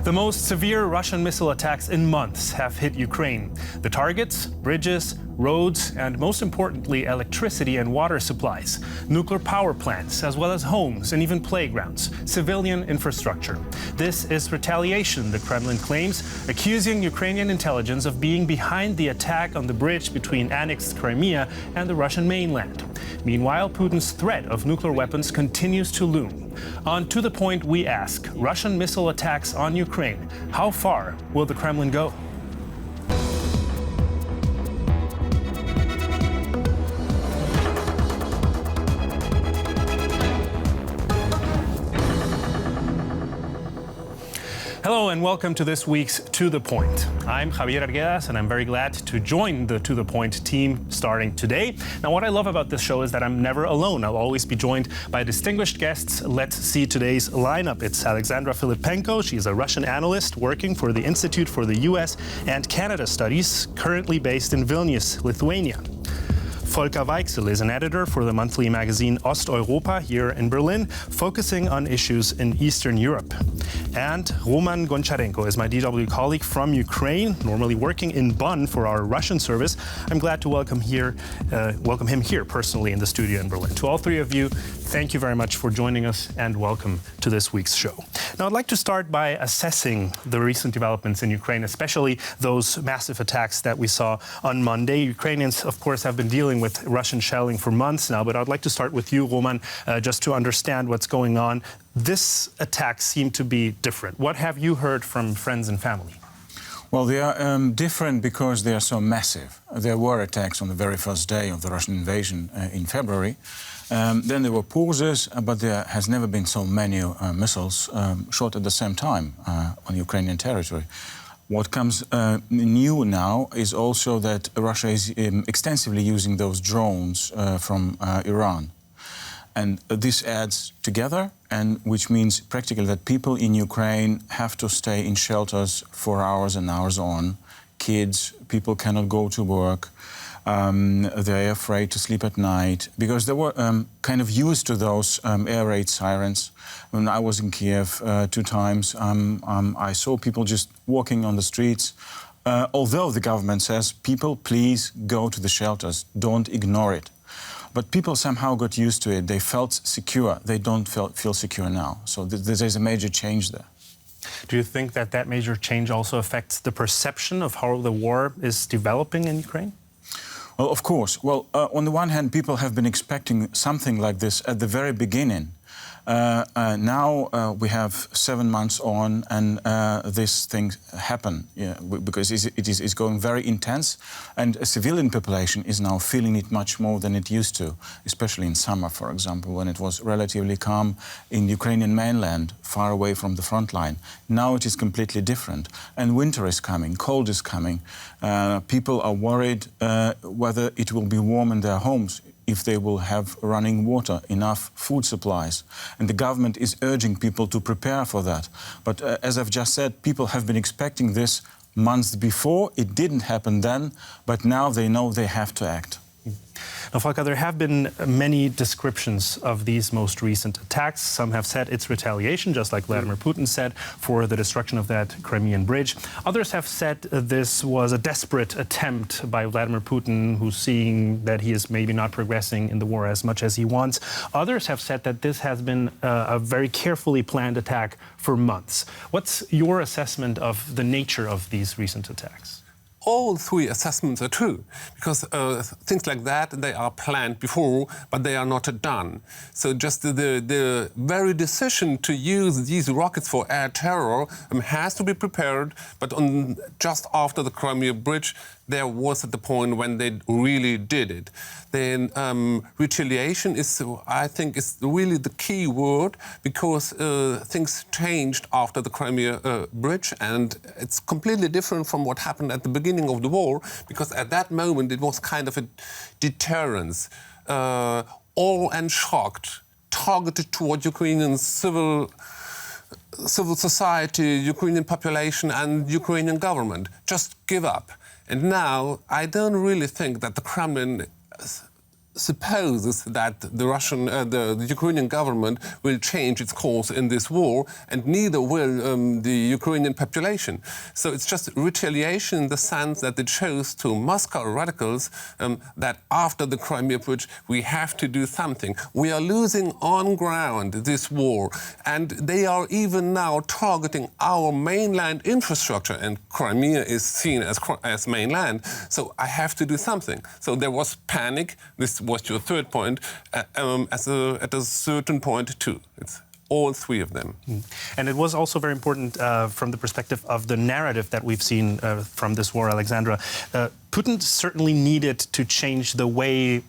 The most severe Russian missile attacks in months have hit Ukraine. The targets, bridges, roads, and most importantly, electricity and water supplies, nuclear power plants, as well as homes and even playgrounds, civilian infrastructure. This is retaliation, the Kremlin claims, accusing Ukrainian intelligence of being behind the attack on the bridge between annexed Crimea and the Russian mainland. Meanwhile, Putin's threat of nuclear weapons continues to loom. On To The Point, we ask, Russian missile attacks on Ukraine, how far will the Kremlin go? Hello and welcome to this week's To The Point. I'm Javier Arguedas and I'm very glad to join the To The Point team starting today. Now, what I love about this show is that I'm never alone. I'll always be joined by distinguished guests. Let's see today's lineup. It's Alexandra Filippenko. She's a Russian analyst working for the Institute for the US and Canada Studies, currently based in Vilnius, Lithuania. Volker Weichsel is an editor for the monthly magazine Osteuropa here in Berlin, focusing on issues in Eastern Europe. And Roman Goncharenko is my DW colleague from Ukraine, normally working in Bonn for our Russian service. I'm glad to welcome him here personally in the studio in Berlin. To all three of you, thank you very much for joining us and welcome to this week's show. Now, I'd like to start by assessing the recent developments in Ukraine, especially those massive attacks that we saw on Monday. Ukrainians, of course, have been dealing with Russian shelling for months now, but I'd like to start with you, Roman, just to understand what's going on. This attack seemed to be different. What have you heard from friends and family? Well, they are different because they are so massive. There were attacks on the very first day of the Russian invasion in February. Then there were pauses, but there has never been so many missiles shot at the same time on Ukrainian territory. What comes new now is also that Russia is extensively using those drones from Iran. And this adds together, and which means practically that people in Ukraine have to stay in shelters for hours and hours on. Kids, people cannot go to work. They're afraid to sleep at night because they were kind of used to those air raid sirens. When I was in Kiev 2 times, I saw people just walking on the streets. Although the government says, people, please go to the shelters, don't ignore it. But people somehow got used to it. They felt secure. They don't feel secure now. So there's a major change there. Do you think that that major change also affects the perception of how the war is developing in Ukraine? Well, of course. Well, on the one hand, people have been expecting something like this at the very beginning. Now we have 7 months on, and these things happen because it is going very intense, and a civilian population is now feeling it much more than it used to, especially in summer, for example, when it was relatively calm in the Ukrainian mainland, far away from the front line. Now it is completely different, and winter is coming, cold is coming. People are worried whether it will be warm in their homes, if they will have running water, enough food supplies. And the government is urging people to prepare for that. But as I've just said, people have been expecting this months before. It didn't happen then, but now they know they have to act. Now, Volker, there have been many descriptions of these most recent attacks. Some have said it's retaliation, just like Vladimir Putin said, for the destruction of that Crimean bridge. Others have said this was a desperate attempt by Vladimir Putin, who's seeing that he is maybe not progressing in the war as much as he wants. Others have said that this has been a very carefully planned attack for months. What's your assessment of the nature of these recent attacks? All 3 assessments are true, because things like that, they are planned before, but they are not done. So just the very decision to use these rockets for air terror has to be prepared, but just after the Crimea bridge, there was at the point when they really did it. Then retaliation is, I think, is really the key word, because things changed after the Crimea bridge, and it's completely different from what happened at the beginning of the war, because at that moment it was kind of a deterrence, all and shocked, targeted toward Ukrainian civil society, Ukrainian population and Ukrainian government. Just give up. And now, I don't really think that the Kremlin supposes that the Ukrainian government will change its course in this war, and neither will the Ukrainian population. So it's just retaliation in the sense that it shows to Moscow radicals that after the Crimea putsch, we have to do something. We are losing on ground this war, and they are even now targeting our mainland infrastructure, and Crimea is seen as mainland, so I have to do something. So there was panic. This was your third point, at a certain point too. It's all three of them. And it was also very important from the perspective of the narrative that we've seen from this war, Alexandra. Putin certainly needed to change the way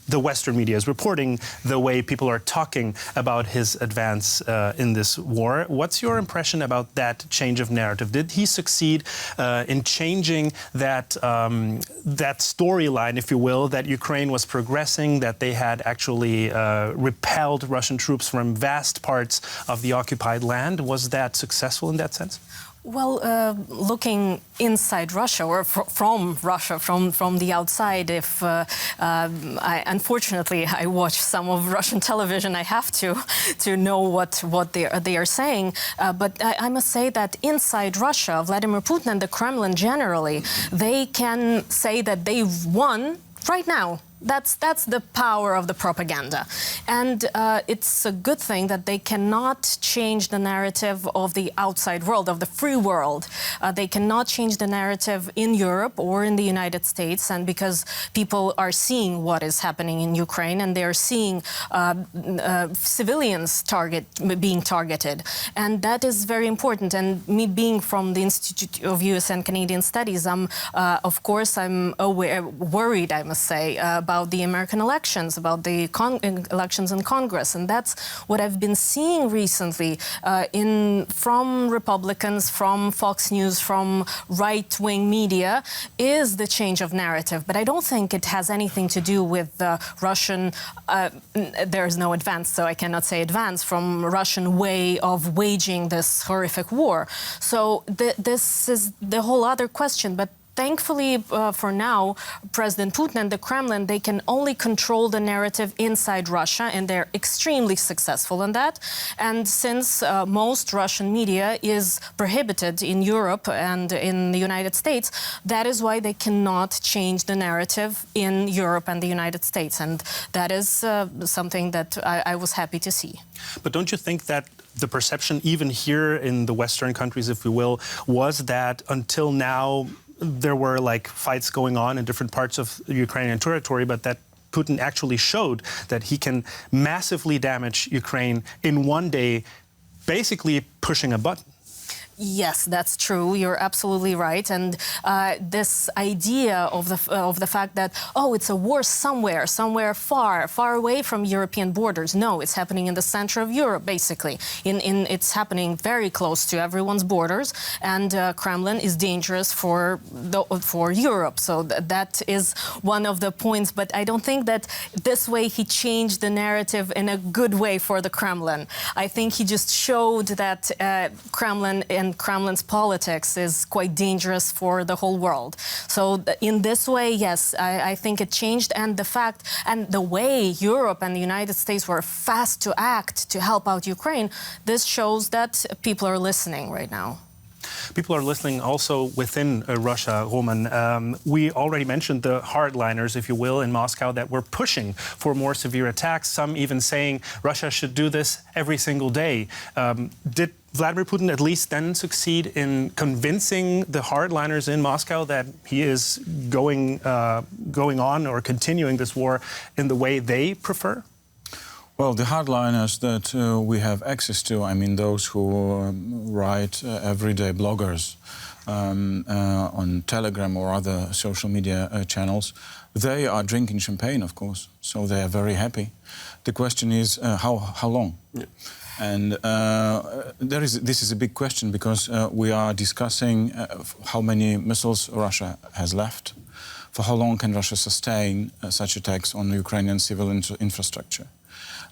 the Western media is reporting, the way people are talking about his advance in this war. What's your impression about that change of narrative? Did he succeed in changing that that storyline, if you will, that Ukraine was progressing, that they had actually repelled Russian troops from vast parts of the occupied land? Was that successful in that sense? Well, looking inside Russia or from Russia, from the outside, if unfortunately I watch some of Russian television, I have to know what they are saying. But I must say that inside Russia, Vladimir Putin and the Kremlin generally, they can say that they've won right now. That's the power of the propaganda. And it's a good thing that they cannot change the narrative of the outside world, of the free world. They cannot change the narrative in Europe or in the United States, and because people are seeing what is happening in Ukraine, and they're seeing civilians being targeted. And that is very important. And me being from the Institute of US and Canadian Studies, of course, I'm worried, I must say, about the American elections, about the elections in Congress. And that's what I've been seeing recently from Republicans, from Fox News, from right-wing media, is the change of narrative. But I don't think it has anything to do with the Russian, there's no advance, so I cannot say advance, from Russian way of waging this horrific war. So this is the whole other question. But thankfully, for now, President Putin and the Kremlin, they can only control the narrative inside Russia, and they're extremely successful in that. And since most Russian media is prohibited in Europe and in the United States, that is why they cannot change the narrative in Europe and the United States. And that is something that I was happy to see. But don't you think that the perception, even here in the Western countries, if we will, was that until now, there were like fights going on in different parts of Ukrainian territory, but that Putin actually showed that he can massively damage Ukraine in one day, basically pushing a button? Yes, that's true. You're absolutely right. And this idea of the fact that, oh, it's a war somewhere far away from European borders. No, it's happening in the center of Europe, basically. It's happening very close to everyone's borders, and Kremlin is dangerous for Europe. So that is one of the points. But I don't think that this way he changed the narrative in a good way for the Kremlin. I think he just showed that Kremlin and Kremlin's politics is quite dangerous for the whole world. So in this way, yes, I think it changed. And the fact and the way Europe and the United States were fast to act to help out Ukraine, this shows that people are listening right now. People are listening also within Russia, Roman. We already mentioned the hardliners, if you will, in Moscow that were pushing for more severe attacks, some even saying Russia should do this every single day. Did Vladimir Putin at least then succeed in convincing the hardliners in Moscow that he is going on or continuing this war in the way they prefer? Well, the hardliners that we have access to, I mean those who write everyday bloggers on Telegram or other social media channels, they are drinking champagne, of course, so they are very happy. The question is how long? Yeah. And this is a big question because we are discussing how many missiles Russia has left. For how long can Russia sustain such attacks on Ukrainian civil infrastructure?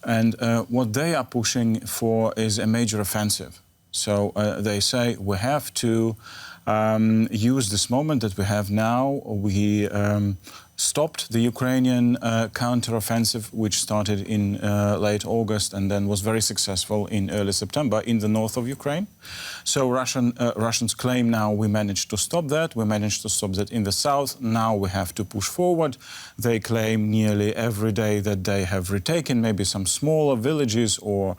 And what they are pushing for is a major offensive. So they say we have to use this moment that we have now. We stopped the Ukrainian counteroffensive, which started in late August and then was very successful in early September in the north of Ukraine. So Russians claim now we managed to stop that. We managed to stop that in the south. Now we have to push forward. They claim nearly every day that they have retaken maybe some smaller villages or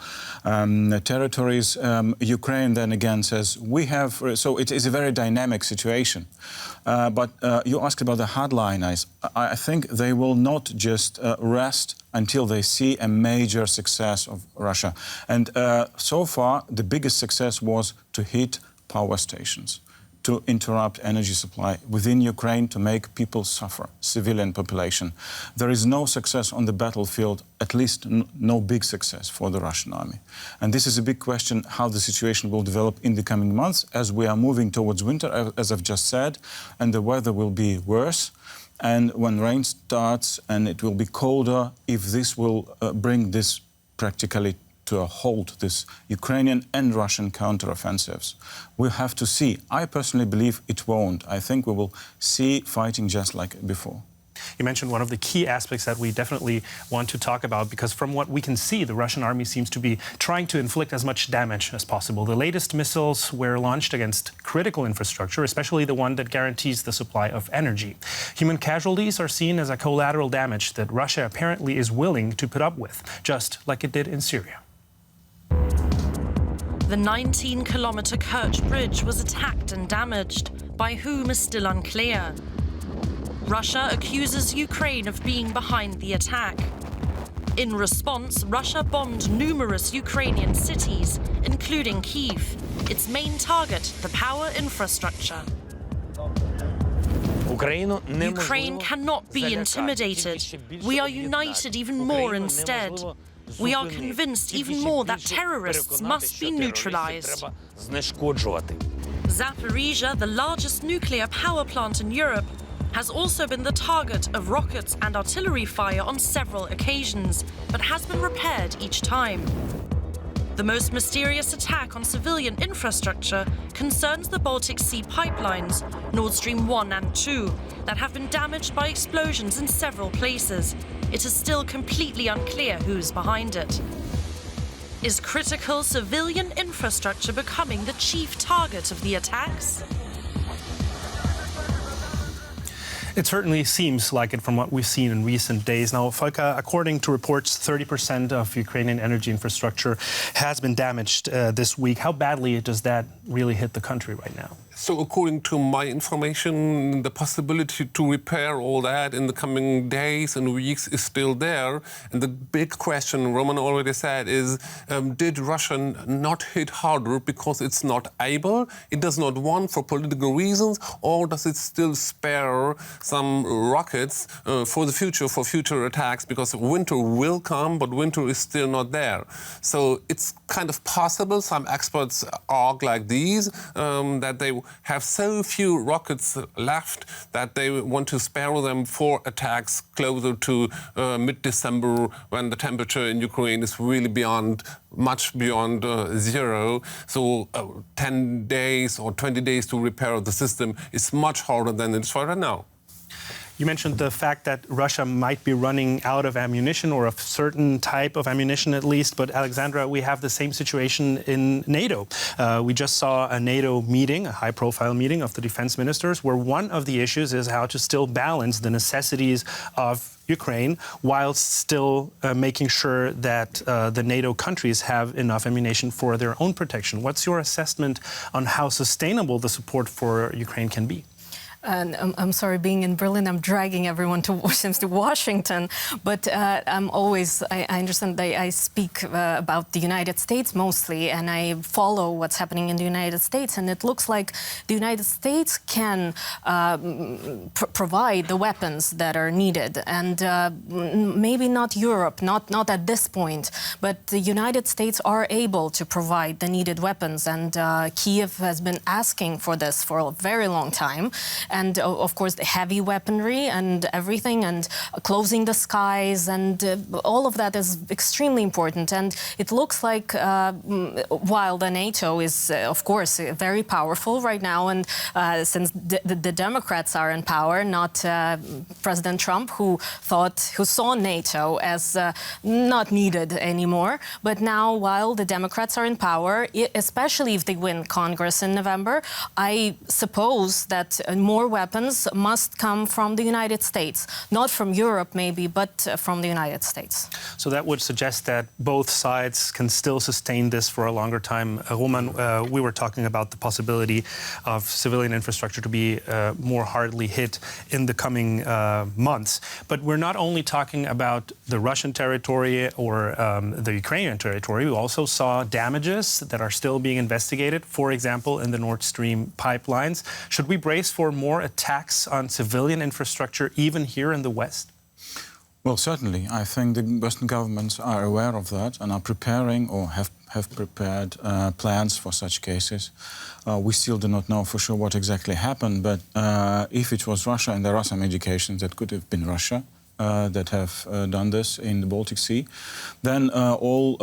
territories. Ukraine then again says we have. So it is a very dynamic situation. But you asked about the hardliners. I think they will not just rest until they see a major success of Russia. And so far, the biggest success was to hit power stations, to interrupt energy supply within Ukraine, to make people suffer, civilian population. There is no success on the battlefield, at least no big success for the Russian army. And this is a big question, how the situation will develop in the coming months as we are moving towards winter, as I've just said, and the weather will be worse. And when rain starts and it will be colder, if this will bring this practically to a halt, this Ukrainian and Russian counteroffensives, we'll have to see. I personally believe it won't. I think we will see fighting just like before. You mentioned one of the key aspects that we definitely want to talk about, because from what we can see, the Russian army seems to be trying to inflict as much damage as possible. The latest missiles were launched against critical infrastructure, especially the one that guarantees the supply of energy. Human casualties are seen as a collateral damage that Russia apparently is willing to put up with, just like it did in Syria. The 19-kilometer Kerch Bridge was attacked and damaged. By whom is still unclear. Russia accuses Ukraine of being behind the attack. In response, Russia bombed numerous Ukrainian cities, including Kyiv, its main target, the power infrastructure. Ukraine cannot be intimidated. We are united even more instead. We are convinced even more that terrorists must be neutralized. Zaporizhzhia, the largest nuclear power plant in Europe, has also been the target of rockets and artillery fire on several occasions, but has been repaired each time. The most mysterious attack on civilian infrastructure concerns the Baltic Sea pipelines, Nord Stream 1 and 2, that have been damaged by explosions in several places. It is still completely unclear who's behind it. Is critical civilian infrastructure becoming the chief target of the attacks? It certainly seems like it from what we've seen in recent days. Now, Volker, according to reports, 30% of Ukrainian energy infrastructure has been damaged this week. How badly does that really hit the country right now? So according to my information, the possibility to repair all that in the coming days and weeks is still there. And the big question, Roman already said, is did Russia not hit harder because it's not able, it does not want for political reasons, or does it still spare some rockets for the future, for future attacks? Because winter will come, but winter is still not there. So it's kind of possible, some experts argue like these, that they have so few rockets left that they want to spare them for attacks closer to mid-December, when the temperature in Ukraine is really much beyond zero. So 10 days or 20 days to repair the system is much harder than it is right now. You mentioned the fact that Russia might be running out of ammunition, or a certain type of ammunition at least. But Alexandra, we have the same situation in NATO. We just saw a NATO meeting, a high-profile meeting of the defense ministers, where one of the issues is how to still balance the necessities of Ukraine while still making sure that the NATO countries have enough ammunition for their own protection. What's your assessment on how sustainable the support for Ukraine can be? And I'm sorry, being in Berlin, I'm dragging everyone to Washington. But I understand that I speak about the United States mostly, and I follow what's happening in the United States. And it looks like the United States can provide the weapons that are needed. And maybe not Europe, not at this point, but the United States are able to provide the needed weapons. And Kyiv has been asking for this for a very long time. and of course the heavy weaponry and everything, and closing the skies, and all of that is extremely important. And it looks like while the NATO is of course very powerful right now, and since the Democrats are in power, not President Trump, who saw NATO as not needed anymore. But now, while the Democrats are in power, especially if they win Congress in November, I suppose that more weapons must come from the United States, not from Europe maybe, but from the United States. So that would suggest that both sides can still sustain this for a longer time. Roman, we were talking about the possibility of civilian infrastructure to be more hardly hit in the coming months. But we're not only talking about the Russian territory or the Ukrainian territory. We also saw damages that are still being investigated, for example, in the Nord Stream pipelines. Should we brace for more attacks on civilian infrastructure even here in the West? Well, certainly. I think the Western governments are aware of that and are preparing or have prepared plans for such cases. We still do not know for sure what exactly happened, but if it was Russia, and there are some indications that could have been Russia that have done this in the Baltic Sea, then all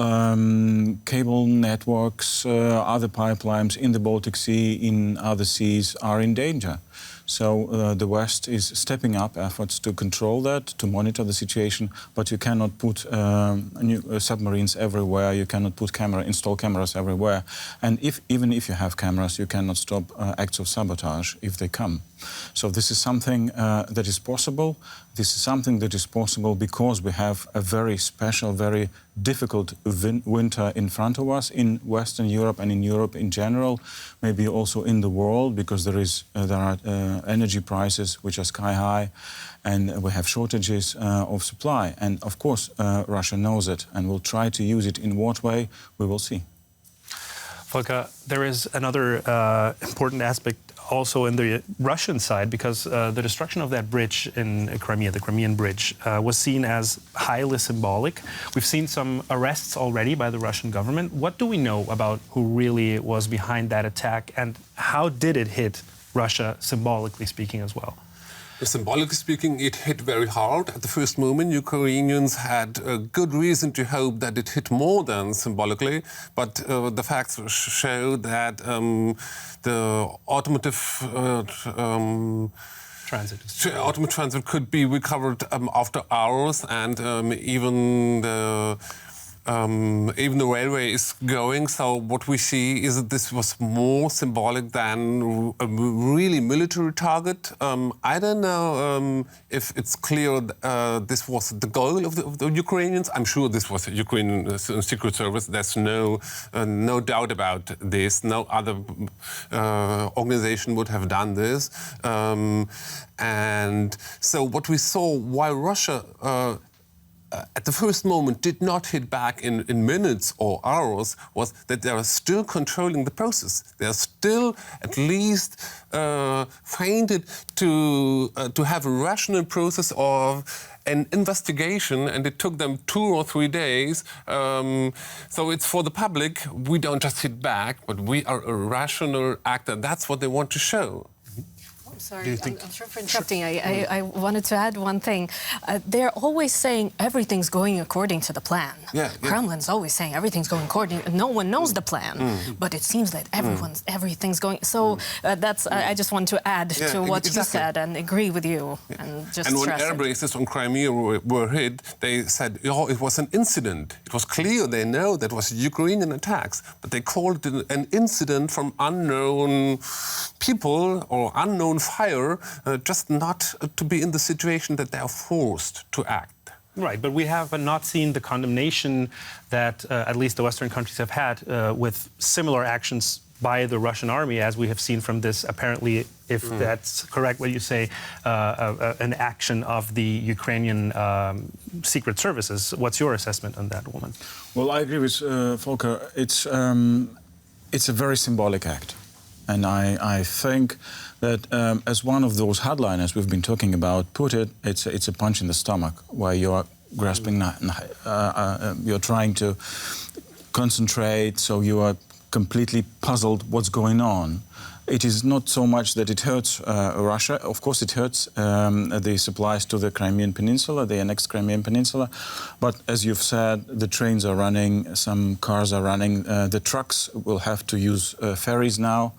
cable networks, other pipelines in the Baltic Sea, in other seas are in danger. So the West is stepping up efforts to control that, to monitor the situation, but you cannot put new submarines everywhere, you cannot install cameras everywhere, and even if you have cameras, you cannot stop acts of sabotage if they come. So this is something that is possible. This is something that is possible because we have a very special, very difficult winter in front of us in Western Europe and in Europe in general, maybe also in the world, because there are energy prices which are sky high, and we have shortages of supply. And of course, Russia knows it and will try to use it. In what way, we will see. Volker, there is another important aspect also in the Russian side, because the destruction of that bridge in Crimea, the Crimean bridge, was seen as highly symbolic. We've seen some arrests already by the Russian government. What do we know about who really was behind that attack, and how did it hit Russia, symbolically speaking, as well? Symbolically speaking, it hit very hard. At the first moment, Ukrainians had a good reason to hope that it hit more than symbolically, but the facts show that the automotive transit could be recovered after hours, and even the railway is going. So what we see is that this was more symbolic than a really military target. I don't know if it's clear this was the goal of the Ukrainians. I'm sure this was the Ukrainian Secret Service. There's no doubt about this. No other organization would have done this. And so what we saw, while Russia at the first moment did not hit back in minutes or hours, was that they are still controlling the process. They are still at least finding to have a rational process of an investigation, and it took them 2 or 3 days. So it's for the public, we don't just hit back, but we are a rational actor. That's what they want to show. Sorry, I'm sorry for interrupting. I wanted to add one thing. They're always saying everything's going according to the plan. Kremlin's always saying everything's going according. No one knows the plan, but it seems that everything's going. So that's. I just want to add to what you said and agree with you. And when air bases on Crimea were hit, they said, "Oh, it was an incident." It was clear they know that was Ukrainian attacks, but they called it an incident from unknown people or unknown fire, just not to be in the situation that they are forced to act. Right, but we have not seen the condemnation that at least the Western countries have had with similar actions by the Russian army, as we have seen from this, apparently, if that's correct what you say, an action of the Ukrainian secret services. What's your assessment on that, woman? Well, I agree with Volker. It's a very symbolic act. And I think that as one of those hardliners we've been talking about put it, it's a punch in the stomach, where you're grasping, you're trying to concentrate, so you are completely puzzled what's going on. it is not so much that it hurts Russia. Of course, it hurts the supplies to the Crimean Peninsula, the annexed Crimean Peninsula. But as you've said, the trains are running, some cars are running. The trucks will have to use ferries now.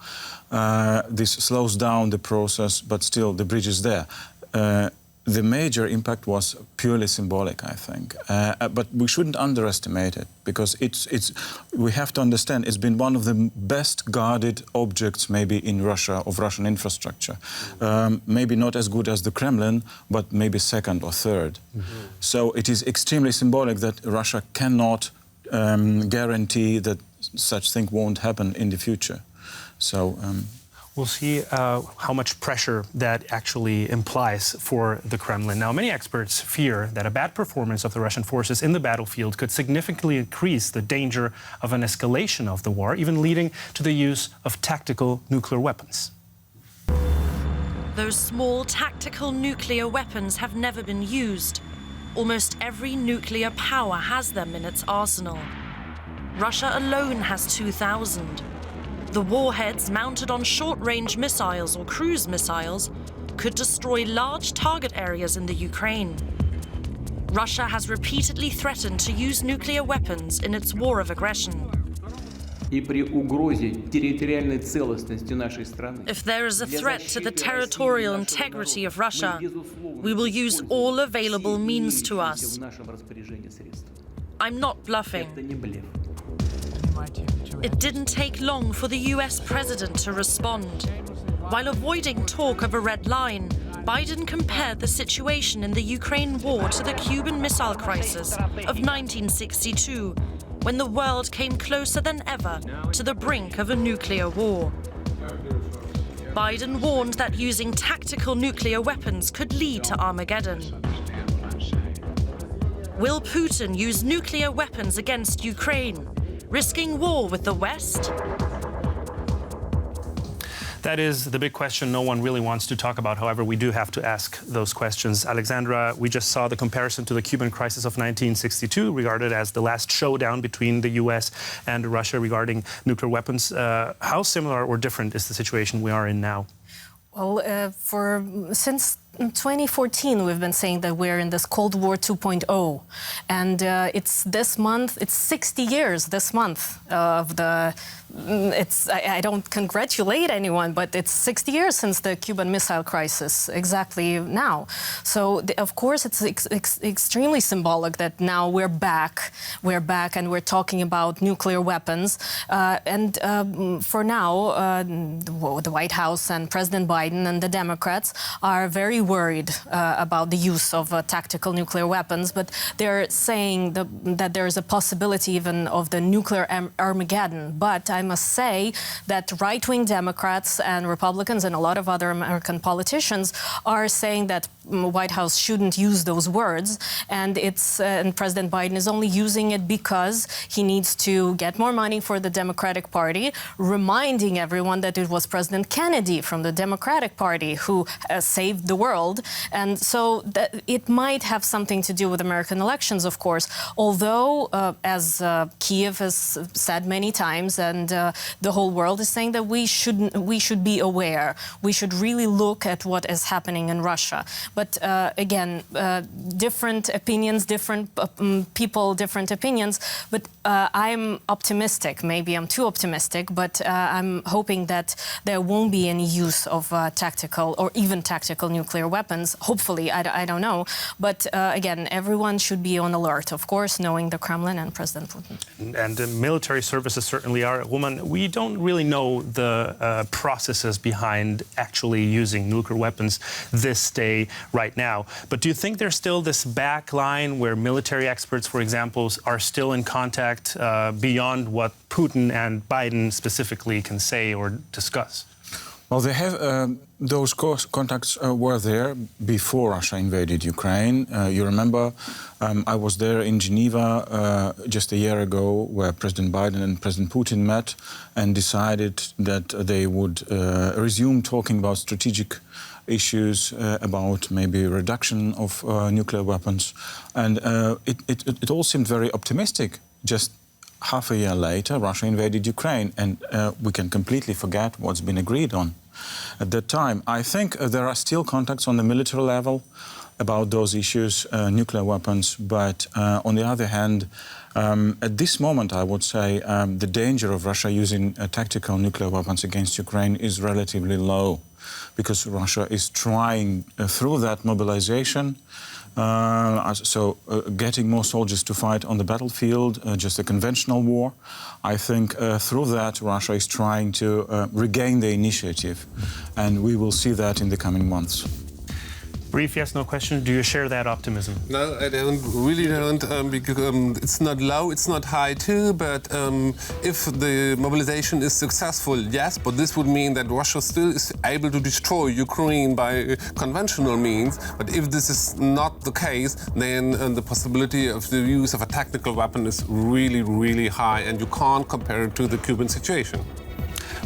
This slows down the process, but still the bridge is there. The major impact was purely symbolic, I think. But we shouldn't underestimate it, because we have to understand it's been one of the best guarded objects maybe in Russia, of Russian infrastructure. Maybe not as good as the Kremlin, but maybe second or third. Mm-hmm. So it is extremely symbolic that Russia cannot guarantee that such thing won't happen in the future. So. We'll see how much pressure that actually implies for the Kremlin. Now, many experts fear that a bad performance of the Russian forces in the battlefield could significantly increase the danger of an escalation of the war, even leading to the use of tactical nuclear weapons. Those small tactical nuclear weapons have never been used. Almost every nuclear power has them in its arsenal. Russia alone has 2,000. The warheads mounted on short-range missiles or cruise missiles could destroy large target areas in the Ukraine. Russia has repeatedly threatened to use nuclear weapons in its war of aggression. If there is a threat to the territorial integrity of Russia, we will use all available means to us. I'm not bluffing. It didn't take long for the US president to respond. While avoiding talk of a red line, Biden compared the situation in the Ukraine war to the Cuban Missile Crisis of 1962, when the world came closer than ever to the brink of a nuclear war. Biden warned that using tactical nuclear weapons could lead to Armageddon. Will Putin use nuclear weapons against Ukraine, risking war with the West? That is the big question no one really wants to talk about. However, we do have to ask those questions. Alexandra, we just saw the comparison to the Cuban crisis of 1962, regarded as the last showdown between the US and Russia regarding nuclear weapons. How similar or different is the situation we are in now? Well, since 2014, we've been saying that we're in this Cold War 2.0, and it's this month. It's 60 years this month of the. I don't congratulate anyone, but it's 60 years since the Cuban Missile Crisis, exactly now. So, of course, it's extremely symbolic that now we're back, and we're talking about nuclear weapons. For now, the White House and President Biden and the Democrats are very worried about the use of tactical nuclear weapons, but they're saying that there is a possibility even of the nuclear Armageddon. But I must say that right-wing Democrats and Republicans and a lot of other American politicians are saying that White House shouldn't use those words, and President Biden is only using it because he needs to get more money for the Democratic Party, reminding everyone that it was President Kennedy from the Democratic Party who saved the world. And so that it might have something to do with American elections, of course, although, as Kiev has said many times, and the whole world is saying that we should be aware. We should really look at what is happening in Russia. But again, different opinions, different people, different opinions. But I'm optimistic. Maybe I'm too optimistic, but I'm hoping that there won't be any use of tactical or even tactical nuclear weapons. Hopefully, I don't know. But again, everyone should be on alert, of course, knowing the Kremlin and President Putin. And military services certainly are. Woman, we don't really know the processes behind actually using nuclear weapons this day right now. But do you think there's still this back line where military experts, for example, are still in contact beyond what Putin and Biden specifically can say or discuss? Well, they have those contacts were there before Russia invaded Ukraine. You remember, I was there in Geneva just a year ago, where President Biden and President Putin met and decided that they would resume talking about strategic issues, about maybe reduction of nuclear weapons, and it all seemed very optimistic. Just half a year later, Russia invaded Ukraine, and we can completely forget what's been agreed on at that time. I think there are still contacts on the military level about those issues, nuclear weapons, but on the other hand, at this moment, I would say the danger of Russia using tactical nuclear weapons against Ukraine is relatively low, because Russia is trying through that mobilization, getting more soldiers to fight on the battlefield, just a conventional war. I think through that Russia is trying to regain the initiative, and we will see that in the coming months. Brief yes, no question. Do you share that optimism? No, I really don't, because it's not low, it's not high too, but if the mobilization is successful, yes, but this would mean that Russia still is able to destroy Ukraine by conventional means. But if this is not the case, then the possibility of the use of a tactical weapon is really, really high, and you can't compare it to the Cuban situation.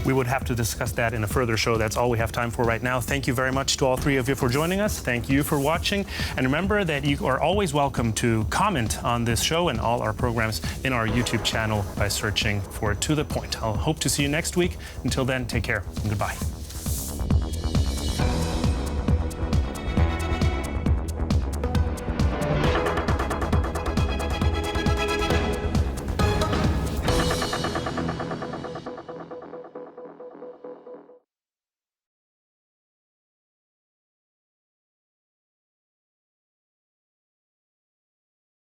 We would have to discuss that in a further show. That's all we have time for right now. Thank you very much to all three of you for joining us. Thank you for watching. And remember that you are always welcome to comment on this show and all our programs in our YouTube channel by searching for To The Point. I'll hope to see you next week. Until then, take care and goodbye.